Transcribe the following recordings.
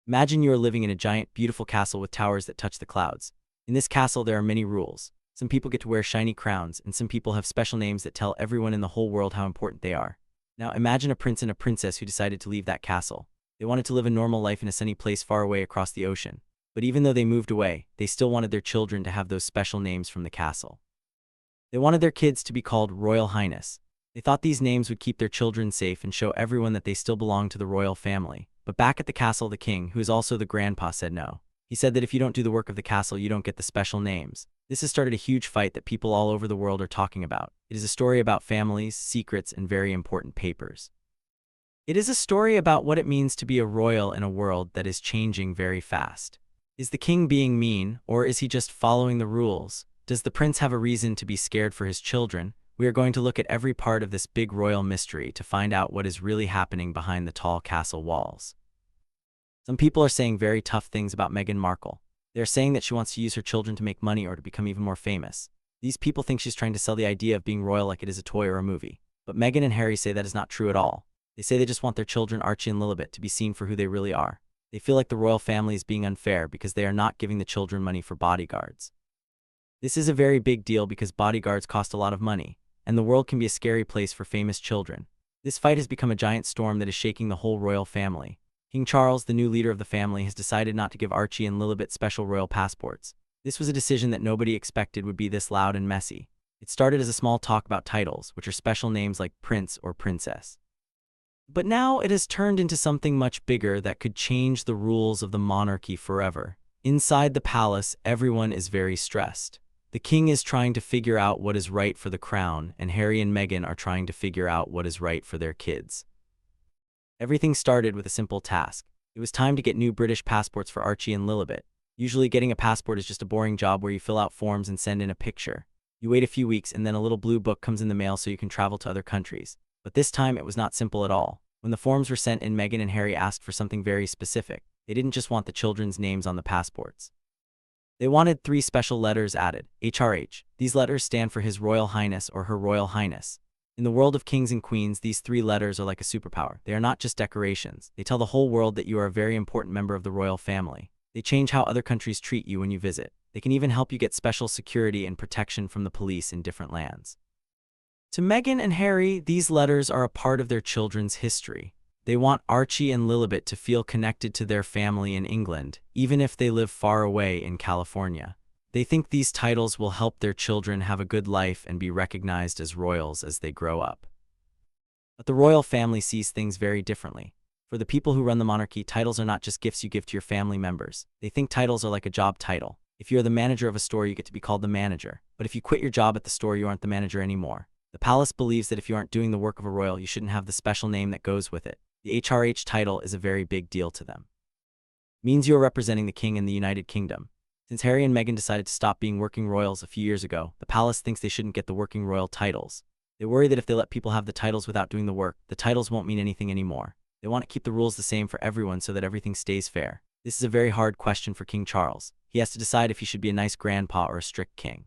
Imagine you are living in a giant, beautiful castle with towers that touch the clouds. In this castle, there are many rules. Some people get to wear shiny crowns, and some people have special names that tell everyone in the whole world how important they are. Now, imagine a prince and a princess who decided to leave that castle. They wanted to live a normal life in a sunny place far away across the ocean. But even though they moved away, they still wanted their children to have those special names from the castle. They wanted their kids to be called Royal Highness. They thought these names would keep their children safe and show everyone that they still belonged to the royal family. But back at the castle, the king, who is also the grandpa, said no. He said that if you don't do the work of the castle, you don't get the special names. This has started a huge fight that people all over the world are talking about. It is a story about families, secrets, and very important papers. It is a story about what it means to be a royal in a world that is changing very fast. Is the king being mean, or is he just following the rules? Does the prince have a reason to be scared for his children? We are going to look at every part of this big royal mystery to find out what is really happening behind the tall castle walls. Some people are saying very tough things about Meghan Markle. They are saying that she wants to use her children to make money or to become even more famous. These people think she's trying to sell the idea of being royal like it is a toy or a movie. But Meghan and Harry say that is not true at all. They say they just want their children Archie and Lilibet to be seen for who they really are. They feel like the royal family is being unfair because they are not giving the children money for bodyguards. This is a very big deal because bodyguards cost a lot of money, and the world can be a scary place for famous children. This fight has become a giant storm that is shaking the whole royal family. King Charles, the new leader of the family, has decided not to give Archie and Lilibet special royal passports. This was a decision that nobody expected would be this loud and messy. It started as a small talk about titles, which are special names like prince or princess. But now it has turned into something much bigger that could change the rules of the monarchy forever. Inside the palace, everyone is very stressed. The king is trying to figure out what is right for the crown, and Harry and Meghan are trying to figure out what is right for their kids. Everything started with a simple task. It was time to get new British passports for Archie and Lilibet. Usually getting a passport is just a boring job where you fill out forms and send in a picture. You wait a few weeks and then a little blue book comes in the mail so you can travel to other countries. But this time it was not simple at all. When the forms were sent in, Meghan and Harry asked for something very specific. They didn't just want the children's names on the passports. They wanted 3 special letters added, HRH. These letters stand for His Royal Highness or Her Royal Highness. In the world of kings and queens, these 3 letters are like a superpower. They are not just decorations. They tell the whole world that you are a very important member of the royal family. They change how other countries treat you when you visit. They can even help you get special security and protection from the police in different lands. To Meghan and Harry, these letters are a part of their children's history. They want Archie and Lilibet to feel connected to their family in England, even if they live far away in California. They think these titles will help their children have a good life and be recognized as royals as they grow up. But the royal family sees things very differently. For the people who run the monarchy, titles are not just gifts you give to your family members. They think titles are like a job title. If you're the manager of a store, you get to be called the manager. But if you quit your job at the store, you aren't the manager anymore. The palace believes that if you aren't doing the work of a royal, you shouldn't have the special name that goes with it. The HRH title is a very big deal to them. It means you are representing the king in the United Kingdom. Since Harry and Meghan decided to stop being working royals a few years ago, the palace thinks they shouldn't get the working royal titles. They worry that if they let people have the titles without doing the work, the titles won't mean anything anymore. They want to keep the rules the same for everyone so that everything stays fair. This is a very hard question for King Charles. He has to decide if he should be a nice grandpa or a strict king.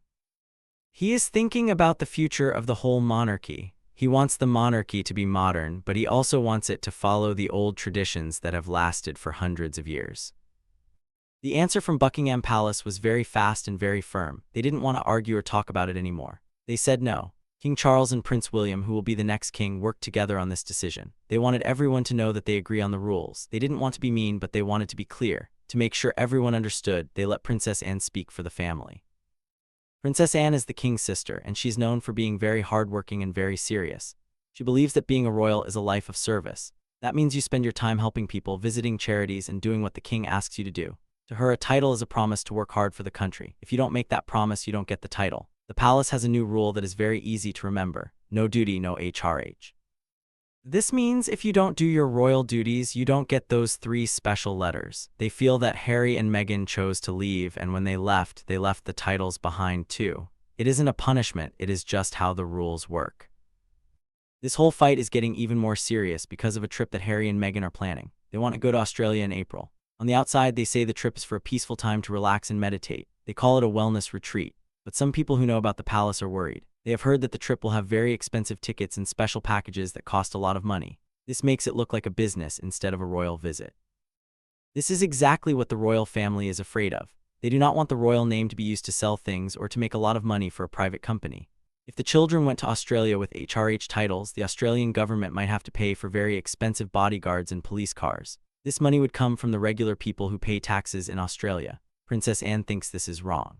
He is thinking about the future of the whole monarchy. He wants the monarchy to be modern, but he also wants it to follow the old traditions that have lasted for hundreds of years. The answer from Buckingham Palace was very fast and very firm. They didn't want to argue or talk about it anymore. They said no. King Charles and Prince William, who will be the next king, worked together on this decision. They wanted everyone to know that they agree on the rules. They didn't want to be mean, but they wanted to be clear. To make sure everyone understood, they let Princess Anne speak for the family. Princess Anne is the king's sister, and she's known for being very hardworking and very serious. She believes that being a royal is a life of service. That means you spend your time helping people, visiting charities, and doing what the king asks you to do. To her, a title is a promise to work hard for the country. If you don't make that promise, you don't get the title. The palace has a new rule that is very easy to remember. No duty, no HRH. This means if you don't do your royal duties, you don't get those 3 special letters. They feel that Harry and Meghan chose to leave, and when they left the titles behind too. It isn't a punishment, it is just how the rules work. This whole fight is getting even more serious because of a trip that Harry and Meghan are planning. They want to go to Australia in April. On the outside, they say the trip is for a peaceful time to relax and meditate. They call it a wellness retreat. But some people who know about the palace are worried. They have heard that the trip will have very expensive tickets and special packages that cost a lot of money. This makes it look like a business instead of a royal visit. This is exactly what the royal family is afraid of. They do not want the royal name to be used to sell things or to make a lot of money for a private company. If the children went to Australia with HRH titles, the Australian government might have to pay for very expensive bodyguards and police cars. This money would come from the regular people who pay taxes in Australia. Princess Anne thinks this is wrong.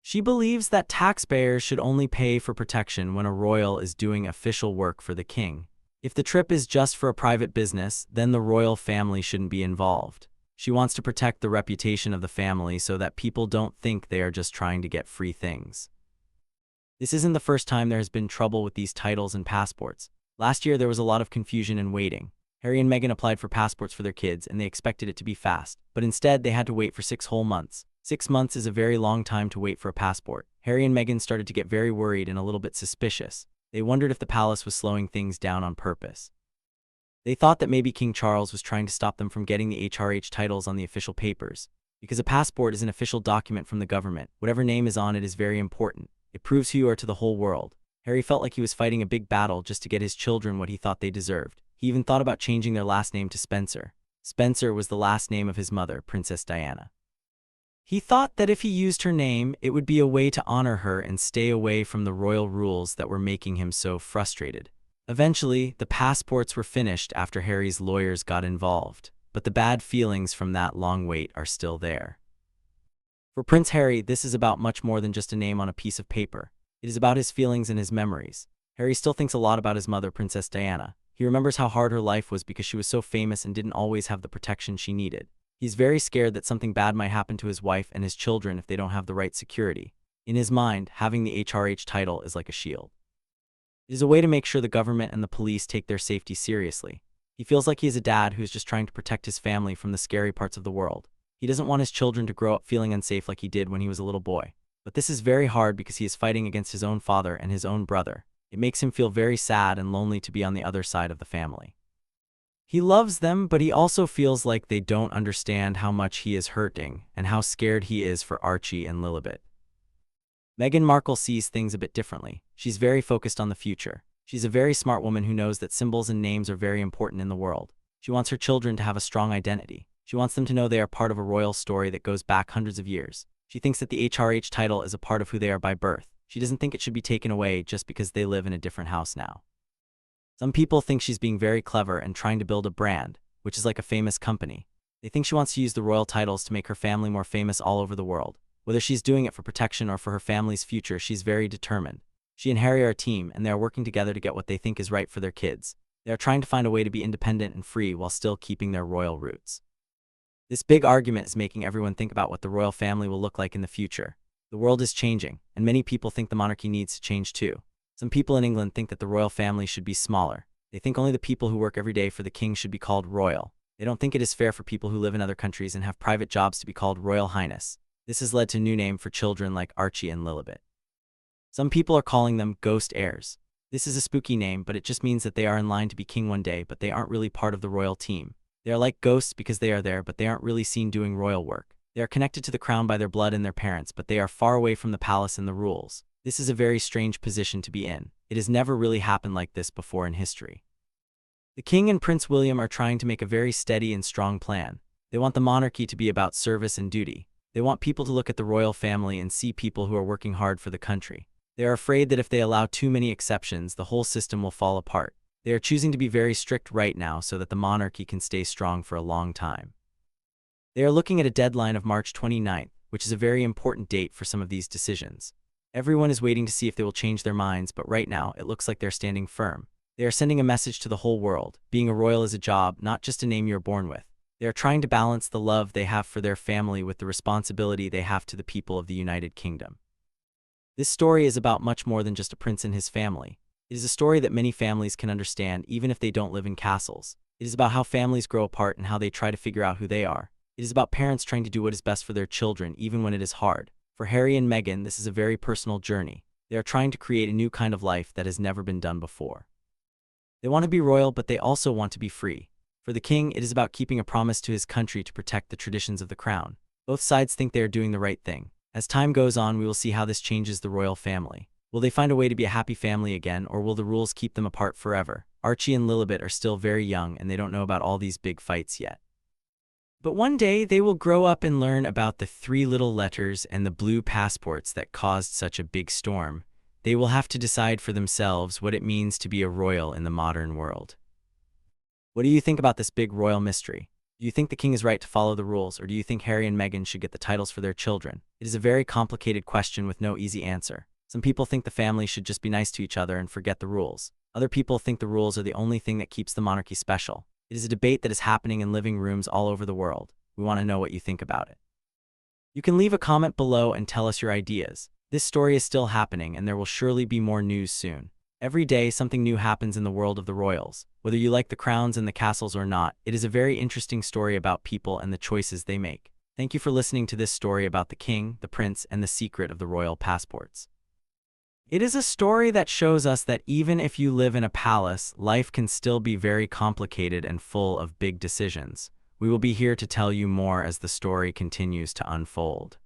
She believes that taxpayers should only pay for protection when a royal is doing official work for the king. If the trip is just for a private business, then the royal family shouldn't be involved. She wants to protect the reputation of the family so that people don't think they are just trying to get free things. This isn't the first time there has been trouble with these titles and passports. Last year there was a lot of confusion and waiting. Harry and Meghan applied for passports for their kids and they expected it to be fast, but instead they had to wait for 6 whole months. 6 months is a very long time to wait for a passport. Harry and Meghan started to get very worried and a little bit suspicious. They wondered if the palace was slowing things down on purpose. They thought that maybe King Charles was trying to stop them from getting the HRH titles on the official papers. Because a passport is an official document from the government, whatever name is on it is very important. It proves who you are to the whole world. Harry felt like he was fighting a big battle just to get his children what he thought they deserved. He even thought about changing their last name to Spencer. Spencer was the last name of his mother, Princess Diana. He thought that if he used her name, it would be a way to honor her and stay away from the royal rules that were making him so frustrated. Eventually, the passports were finished after Harry's lawyers got involved, but the bad feelings from that long wait are still there. For Prince Harry, this is about much more than just a name on a piece of paper. It is about his feelings and his memories. Harry still thinks a lot about his mother, Princess Diana. He remembers how hard her life was because she was so famous and didn't always have the protection she needed. He's very scared that something bad might happen to his wife and his children if they don't have the right security. In his mind, having the HRH title is like a shield. It is a way to make sure the government and the police take their safety seriously. He feels like he is a dad who's just trying to protect his family from the scary parts of the world. He doesn't want his children to grow up feeling unsafe like he did when he was a little boy. But this is very hard because he is fighting against his own father and his own brother. It makes him feel very sad and lonely to be on the other side of the family. He loves them, but he also feels like they don't understand how much he is hurting and how scared he is for Archie and Lilibet. Meghan Markle sees things a bit differently. She's very focused on the future. She's a very smart woman who knows that symbols and names are very important in the world. She wants her children to have a strong identity. She wants them to know they are part of a royal story that goes back hundreds of years. She thinks that the HRH title is a part of who they are by birth. She doesn't think it should be taken away just because they live in a different house now. Some people think she's being very clever and trying to build a brand, which is like a famous company. They think she wants to use the royal titles to make her family more famous all over the world. Whether she's doing it for protection or for her family's future, she's very determined. She and Harry are a team, and they are working together to get what they think is right for their kids. They are trying to find a way to be independent and free while still keeping their royal roots. This big argument is making everyone think about what the royal family will look like in the future. The world is changing, and many people think the monarchy needs to change too. Some people in England think that the royal family should be smaller. They think only the people who work every day for the king should be called royal. They don't think it is fair for people who live in other countries and have private jobs to be called Royal Highness. This has led to a new name for children like Archie and Lilibet. Some people are calling them ghost heirs. This is a spooky name, but it just means that they are in line to be king one day, but they aren't really part of the royal team. They are like ghosts because they are there, but they aren't really seen doing royal work. They are connected to the crown by their blood and their parents, but they are far away from the palace and the rules. This is a very strange position to be in. It has never really happened like this before in history. The king and Prince William are trying to make a very steady and strong plan. They want the monarchy to be about service and duty. They want people to look at the royal family and see people who are working hard for the country. They are afraid that if they allow too many exceptions, the whole system will fall apart. They are choosing to be very strict right now so that the monarchy can stay strong for a long time. They are looking at a deadline of March 29th, which is a very important date for some of these decisions. Everyone is waiting to see if they will change their minds, but right now it looks like they're standing firm. They are sending a message to the whole world. Being a royal is a job, not just a name you're born with. They are trying to balance the love they have for their family with the responsibility they have to the people of the United Kingdom. This story is about much more than just a prince and his family. It is a story that many families can understand even if they don't live in castles. It is about how families grow apart and how they try to figure out who they are. It is about parents trying to do what is best for their children even when it is hard. For Harry and Meghan, this is a very personal journey. They are trying to create a new kind of life that has never been done before. They want to be royal, but they also want to be free. For the king, it is about keeping a promise to his country to protect the traditions of the crown. Both sides think they are doing the right thing. As time goes on, we will see how this changes the royal family. Will they find a way to be a happy family again, or will the rules keep them apart forever? Archie and Lilibet are still very young and they don't know about all these big fights yet. But one day they will grow up and learn about the three little letters and the blue passports that caused such a big storm. They will have to decide for themselves what it means to be a royal in the modern world. What do you think about this big royal mystery? Do you think the king is right to follow the rules, or do you think Harry and Meghan should get the titles for their children? It is a very complicated question with no easy answer. Some people think the family should just be nice to each other and forget the rules. Other people think the rules are the only thing that keeps the monarchy special. It is a debate that is happening in living rooms all over the world. We want to know what you think about it. You can leave a comment below and tell us your ideas. This story is still happening, and there will surely be more news soon. Every day, something new happens in the world of the royals. Whether you like the crowns and the castles or not, it is a very interesting story about people and the choices they make. Thank you for listening to this story about the king, the prince, and the secret of the royal passports. It is a story that shows us that even if you live in a palace, life can still be very complicated and full of big decisions. We will be here to tell you more as the story continues to unfold.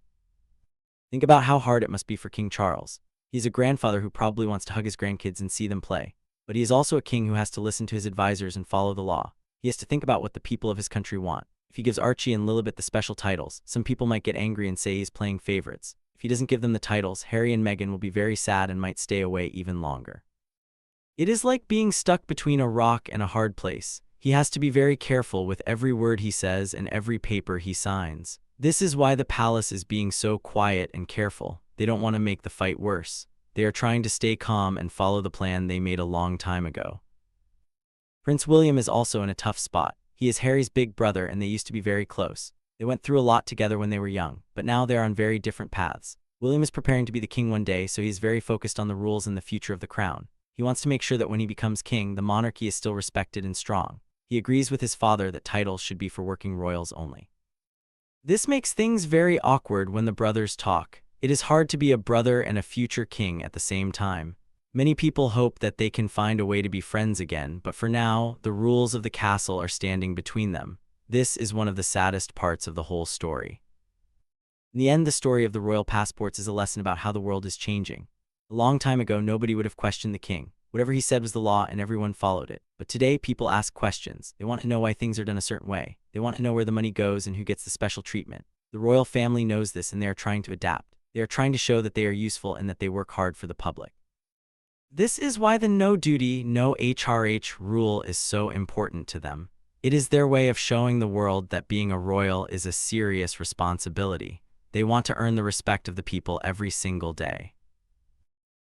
Think about how hard it must be for King Charles. He's a grandfather who probably wants to hug his grandkids and see them play. But he is also a king who has to listen to his advisors and follow the law. He has to think about what the people of his country want. If he gives Archie and Lilibet the special titles, some people might get angry and say he's playing favorites. If he doesn't give them the titles, Harry and Meghan will be very sad and might stay away even longer. It is like being stuck between a rock and a hard place. He has to be very careful with every word he says and every paper he signs. This is why the palace is being so quiet and careful. They don't want to make the fight worse. They are trying to stay calm and follow the plan they made a long time ago. Prince William is also in a tough spot. He is Harry's big brother and they used to be very close. They went through a lot together when they were young, but now they are on very different paths. William is preparing to be the king one day, so he is very focused on the rules and the future of the crown. He wants to make sure that when he becomes king, the monarchy is still respected and strong. He agrees with his father that titles should be for working royals only. This makes things very awkward when the brothers talk. It is hard to be a brother and a future king at the same time. Many people hope that they can find a way to be friends again, but for now, the rules of the castle are standing between them. This is one of the saddest parts of the whole story. In the end, the story of the royal passports is a lesson about how the world is changing. A long time ago, nobody would have questioned the king. Whatever he said was the law and everyone followed it. But today, people ask questions. They want to know why things are done a certain way. They want to know where the money goes and who gets the special treatment. The royal family knows this and they are trying to adapt. They are trying to show that they are useful and that they work hard for the public. This is why the no duty, no HRH rule is so important to them. It is their way of showing the world that being a royal is a serious responsibility. They want to earn the respect of the people every single day.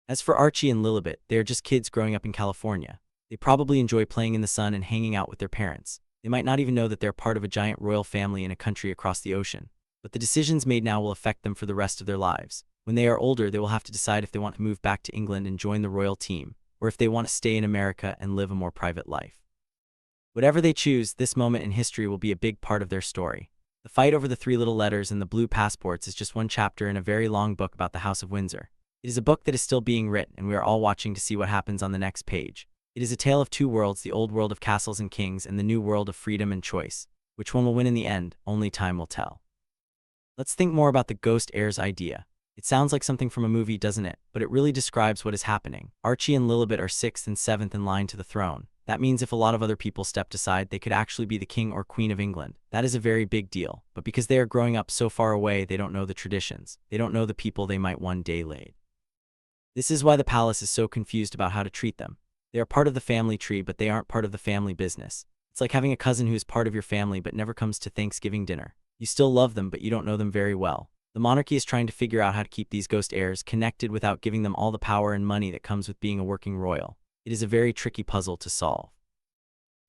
As for Archie and Lilibet, they are just kids growing up in California. They probably enjoy playing in the sun and hanging out with their parents. They might not even know that they're part of a giant royal family in a country across the ocean. But the decisions made now will affect them for the rest of their lives. When they are older, they will have to decide if they want to move back to England and join the royal team, or if they want to stay in America and live a more private life. Whatever they choose, this moment in history will be a big part of their story. The fight over the three little letters and the blue passports is just one chapter in a very long book about the House of Windsor. It is a book that is still being written, and we are all watching to see what happens on the next page. It is a tale of two worlds, the old world of castles and kings and the new world of freedom and choice. Which one will win in the end? Only time will tell. Let's think more about the ghost heirs idea. It sounds like something from a movie, doesn't it? But it really describes what is happening. Archie and Lilibet are 6th and 7th in line to the throne. That means if a lot of other people stepped aside, they could actually be the king or queen of England. That is a very big deal. But because they are growing up so far away, they don't know the traditions. They don't know the people they might one day lead. This is why the palace is so confused about how to treat them. They are part of the family tree, but they aren't part of the family business. It's like having a cousin who is part of your family but never comes to Thanksgiving dinner. You still love them, but you don't know them very well. The monarchy is trying to figure out how to keep these ghost heirs connected without giving them all the power and money that comes with being a working royal. It is a very tricky puzzle to solve.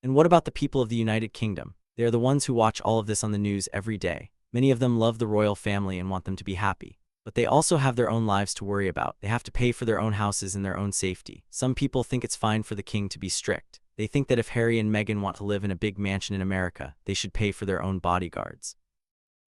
And what about the people of the United Kingdom? They are the ones who watch all of this on the news every day. Many of them love the royal family and want them to be happy. But they also have their own lives to worry about. They have to pay for their own houses and their own safety. Some people think it's fine for the king to be strict. They think that if Harry and Meghan want to live in a big mansion in America, they should pay for their own bodyguards.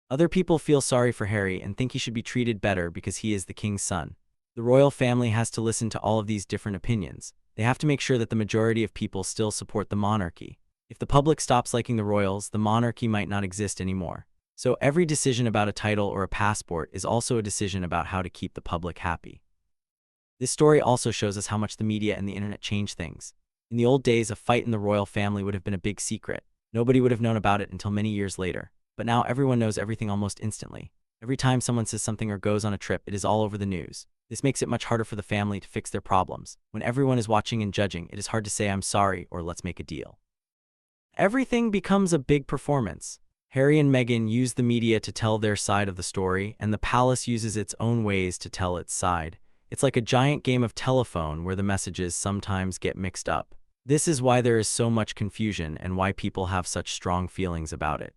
Other people feel sorry for Harry and think he should be treated better because he is the king's son. The royal family has to listen to all of these different opinions. They have to make sure that the majority of people still support the monarchy. If the public stops liking the royals, the monarchy might not exist anymore. So every decision about a title or a passport is also a decision about how to keep the public happy. This story also shows us how much the media and the internet change things. In the old days, a fight in the royal family would have been a big secret. Nobody would have known about it until many years later. but now everyone knows everything almost instantly. Every time someone says something or goes on a trip, it is all over the news. This makes it much harder for the family to fix their problems. When everyone is watching and judging, it is hard to say I'm sorry or let's make a deal. Everything becomes a big performance. Harry and Meghan use the media to tell their side of the story, and the palace uses its own ways to tell its side. It's like a giant game of telephone where the messages sometimes get mixed up. This is why there is so much confusion and why people have such strong feelings about it.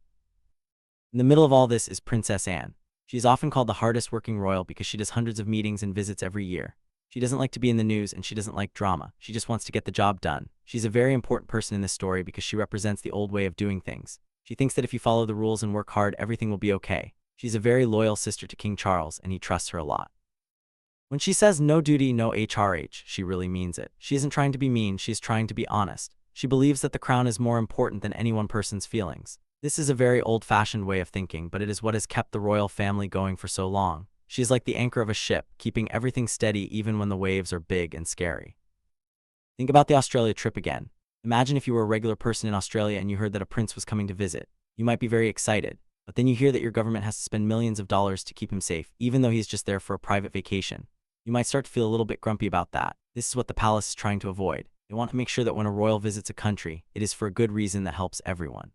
In the middle of all this is Princess Anne. She is often called the hardest working royal because she does hundreds of meetings and visits every year. She doesn't like to be in the news and she doesn't like drama. She just wants to get the job done. She's a very important person in this story because she represents the old way of doing things. She thinks that if you follow the rules and work hard, everything will be okay. She's a very loyal sister to King Charles and he trusts her a lot. When she says no duty, no HRH, she really means it. She isn't trying to be mean, she's trying to be honest. She believes that the crown is more important than any one person's feelings. This is a very old-fashioned way of thinking, but it is what has kept the royal family going for so long. She is like the anchor of a ship, keeping everything steady even when the waves are big and scary. Think about the Australia trip again. Imagine if you were a regular person in Australia and you heard that a prince was coming to visit. You might be very excited, but then you hear that your government has to spend millions of dollars to keep him safe, even though he's just there for a private vacation. You might start to feel a little bit grumpy about that. This is what the palace is trying to avoid. They want to make sure that when a royal visits a country, it is for a good reason that helps everyone.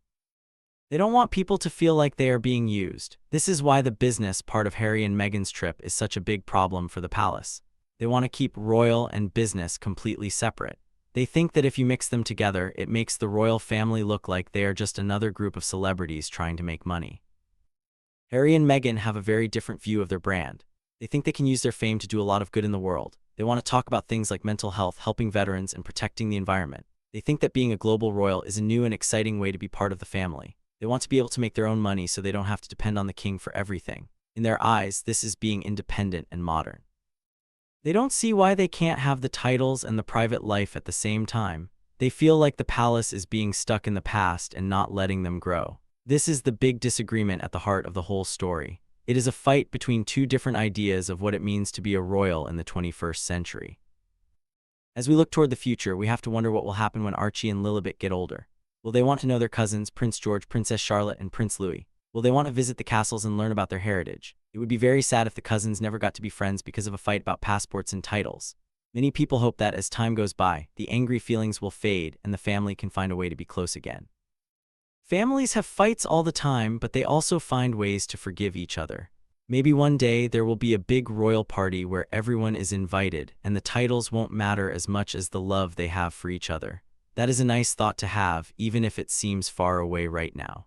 They don't want people to feel like they are being used. This is why the business part of Harry and Meghan's trip is such a big problem for the palace. They want to keep royal and business completely separate. They think that if you mix them together, it makes the royal family look like they are just another group of celebrities trying to make money. Harry and Meghan have a very different view of their brand. They think they can use their fame to do a lot of good in the world. They want to talk about things like mental health, helping veterans, and protecting the environment. They think that being a global royal is a new and exciting way to be part of the family. They want to be able to make their own money so they don't have to depend on the king for everything. In their eyes, this is being independent and modern. They don't see why they can't have the titles and the private life at the same time. They feel like the palace is being stuck in the past and not letting them grow. This is the big disagreement at the heart of the whole story. It is a fight between two different ideas of what it means to be a royal in the 21st century. As we look toward the future, we have to wonder what will happen when Archie and Lilibet get older. Will they want to know their cousins, Prince George, Princess Charlotte, and Prince Louis? Will they want to visit the castles and learn about their heritage? It would be very sad if the cousins never got to be friends because of a fight about passports and titles. Many people hope that as time goes by, the angry feelings will fade and the family can find a way to be close again. Families have fights all the time, but they also find ways to forgive each other. Maybe one day there will be a big royal party where everyone is invited and the titles won't matter as much as the love they have for each other. That is a nice thought to have, even if it seems far away right now.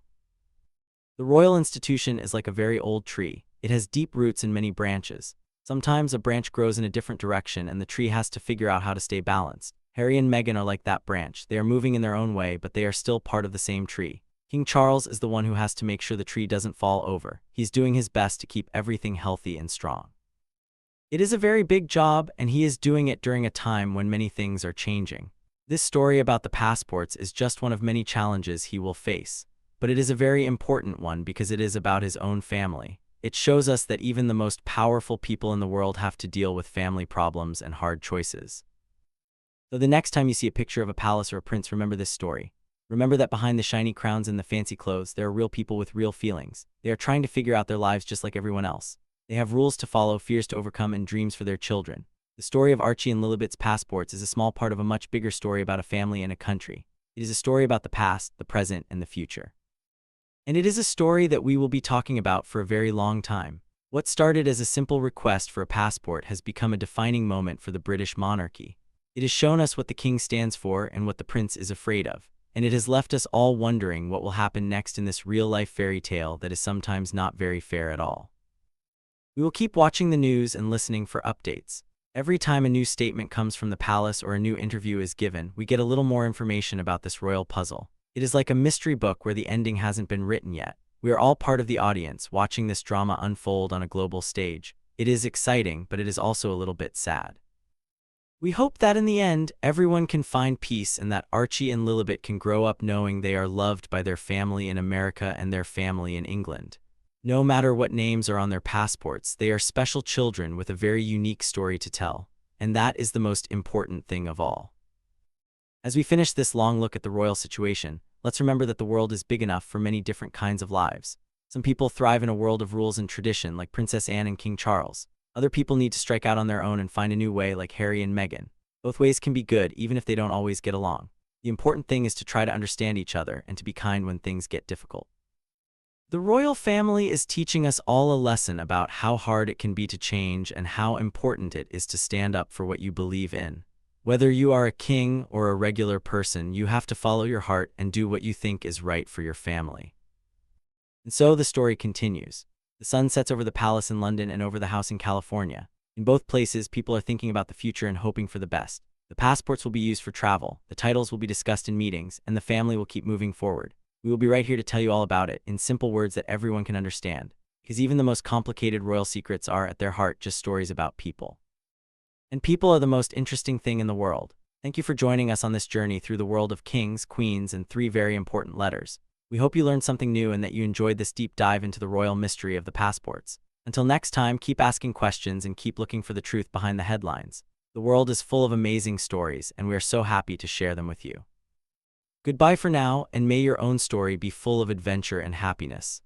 The royal institution is like a very old tree. It has deep roots and many branches. Sometimes a branch grows in a different direction and the tree has to figure out how to stay balanced. Harry and Meghan are like that branch. They are moving in their own way, but they are still part of the same tree. King Charles is the one who has to make sure the tree doesn't fall over. He's doing his best to keep everything healthy and strong. It is a very big job, and he is doing it during a time when many things are changing. This story about the passports is just one of many challenges he will face, but it is a very important one because it is about his own family. It shows us that even the most powerful people in the world have to deal with family problems and hard choices. So the next time you see a picture of a palace or a prince, remember this story. Remember that behind the shiny crowns and the fancy clothes, there are real people with real feelings. They are trying to figure out their lives just like everyone else. They have rules to follow, fears to overcome, and dreams for their children. The story of Archie and Lilibet's passports is a small part of a much bigger story about a family and a country. It is a story about the past, the present, and the future. And it is a story that we will be talking about for a very long time. What started as a simple request for a passport has become a defining moment for the British monarchy. It has shown us what the king stands for and what the prince is afraid of. And it has left us all wondering what will happen next in this real-life fairy tale that is sometimes not very fair at all. We will keep watching the news and listening for updates. Every time a new statement comes from the palace or a new interview is given, we get a little more information about this royal puzzle. It is like a mystery book where the ending hasn't been written yet. We are all part of the audience, watching this drama unfold on a global stage. It is exciting, but it is also a little bit sad. We hope that in the end, everyone can find peace and that Archie and Lilibet can grow up knowing they are loved by their family in America and their family in England. No matter what names are on their passports, they are special children with a very unique story to tell, and that is the most important thing of all. As we finish this long look at the royal situation, let's remember that the world is big enough for many different kinds of lives. Some people thrive in a world of rules and tradition, like Princess Anne and King Charles. Other people need to strike out on their own and find a new way, like Harry and Meghan. Both ways can be good, even if they don't always get along. The important thing is to try to understand each other and to be kind when things get difficult. The royal family is teaching us all a lesson about how hard it can be to change and how important it is to stand up for what you believe in. Whether you are a king or a regular person, you have to follow your heart and do what you think is right for your family. And so the story continues. The sun sets over the palace in London and over the house in California. In both places, people are thinking about the future and hoping for the best. The passports will be used for travel, the titles will be discussed in meetings, and the family will keep moving forward. We will be right here to tell you all about it, in simple words that everyone can understand. Because even the most complicated royal secrets are, at their heart, just stories about people. And people are the most interesting thing in the world. Thank you for joining us on this journey through the world of kings, queens, and 3 very important letters. We hope you learned something new and that you enjoyed this deep dive into the royal mystery of the passports. Until next time, keep asking questions and keep looking for the truth behind the headlines. The world is full of amazing stories, and we are so happy to share them with you. Goodbye for now, and may your own story be full of adventure and happiness.